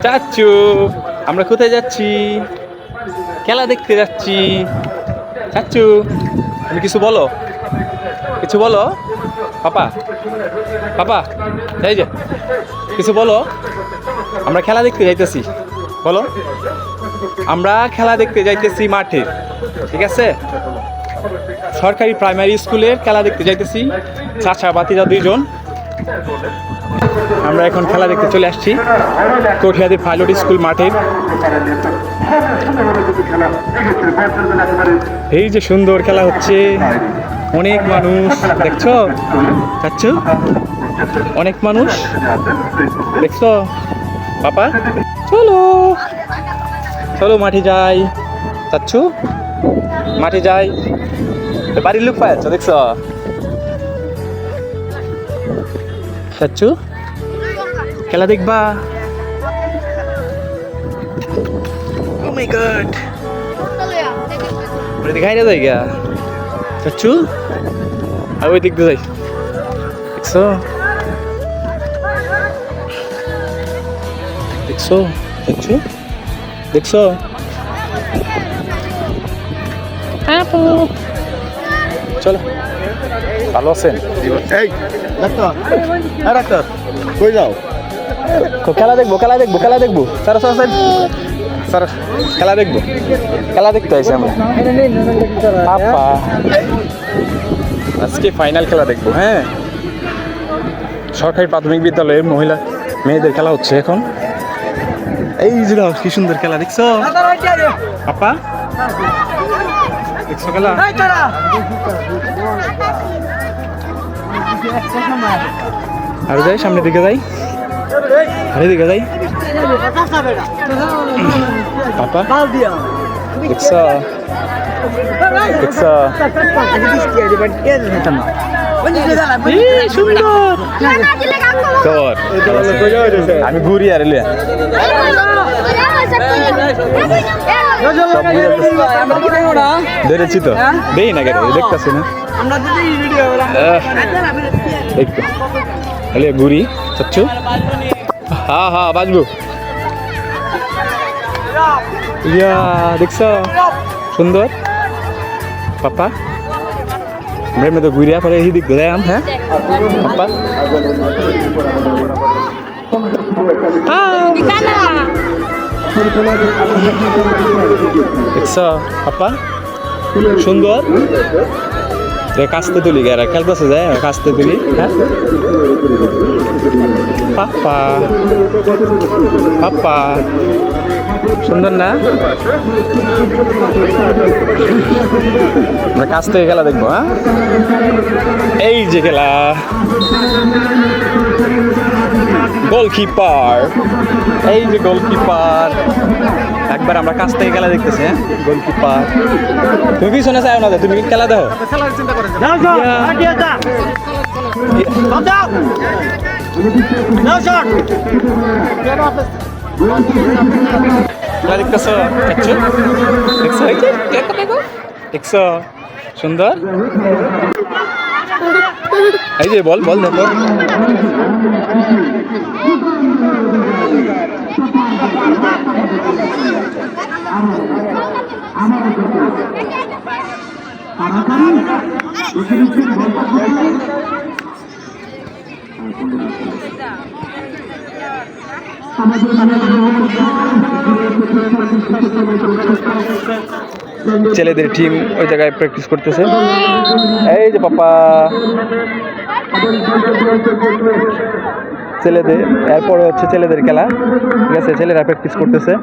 চাচ্ছু, আমরা কোথায় যাচ্ছি? খেলা দেখতে যাচ্ছি। চাচ্ছু, তুমি কিছু বলো, কিছু বলো। পাপা, পাপা, যাই যে কিছু বলো। আমরা খেলা দেখতে যাইতেছি, বলো। আমরা খেলা দেখতে যাইতেছি মাঠে, ঠিক আছে? সরকারি প্রাইমারি স্কুলের খেলা দেখতে যাইতেছি, চাচা বাতিজা দুইজন। আমরা এখন খেলা দেখতে চলে আসছি কঠিয়াদি পাইলট স্কুল মাঠে। এই যে সুন্দর খেলা হচ্ছে, অনেক মানুষ দেখছো, চাচ্ছো, অনেক মানুষ দেখছো। পাপা, চলো চলো মাঠে যাই। চাচ্ছু, মাঠে যাই। বাড়ির লোক পাচ্ছ, দেখছো? চাচ্ছু, খেলা দেখবা? ও মাই গড, ওই দিকে হাইরা যাই গা। চাচ্ছু, আর ওই দিক দিয়ে যাই, দেখছো? দেখছো চাচ্ছু, দেখছো? চলো, ভালো আছেন? এই ডাক্তার, হ্যাঁ ডাক্তার, কই যাও? খেলা দেখবো, খেলা দেখবো, খেলা দেখবো। স্যার স্যার স্যার স্যার, খেলা দেখবো, খেলা দেখতে আসি আমরা। পাপা, আজকে ফাইনাল খেলা দেখবো। হ্যাঁ, সরকারি প্রাথমিক বিদ্যালয়ের মহিলা মেয়েদের খেলা হচ্ছে এখন। এই যে দাও, কি সুন্দর খেলা, দেখছো? পাপা, দেখছো খেলা? আর যাই, সামনের দিকে যাই, আরে দিকে যাই। পাপা, দেখছো? দেখছো? সুন্দর খবর। আমি ঘুরি আর ধরেছি তো, দেই না কেন, দেখতেছি না একটু হলে ঘুরি। চাচ্ছু, হ্যাঁ হ্যাঁ বাজবো। ইয়া, দেখছ সুন্দর? পাপা, আমরা এমনি তো ঘুরিয়া পরে এই দিক গেলাম। হ্যাঁ পাপা, দেখছ পাপা সুন্দর? কাস্তে তুলি গেরা খেলতেছে, যায় কাস্তে তুলি। হ্যাঁ পাপা, পাপা সুন্দর না? আমরা কাছ থেকে খেলা দেখবো। হ্যাঁ, এই যে খেলা, গোলকিপার, এই যে গোলকিপার। একবার আমরা কাছ থেকে খেলা দেখতেছি। হ্যাঁ, গোলকিপার। তুমি পিছনে চাও না, তুমি খেলা দেখো। খেলা দেখতেছো? দেখছো? দেখছো সুন্দর? এই যে বল বল দেখো। ছেলেদের টিম ওই জায়গায় প্র্যাকটিস করতেছে। এই যে পাপা, ছেলেদের, এরপরে হচ্ছে ছেলেদের খেলা, ঠিক আছে? ছেলেরা প্র্যাকটিস করতেছে।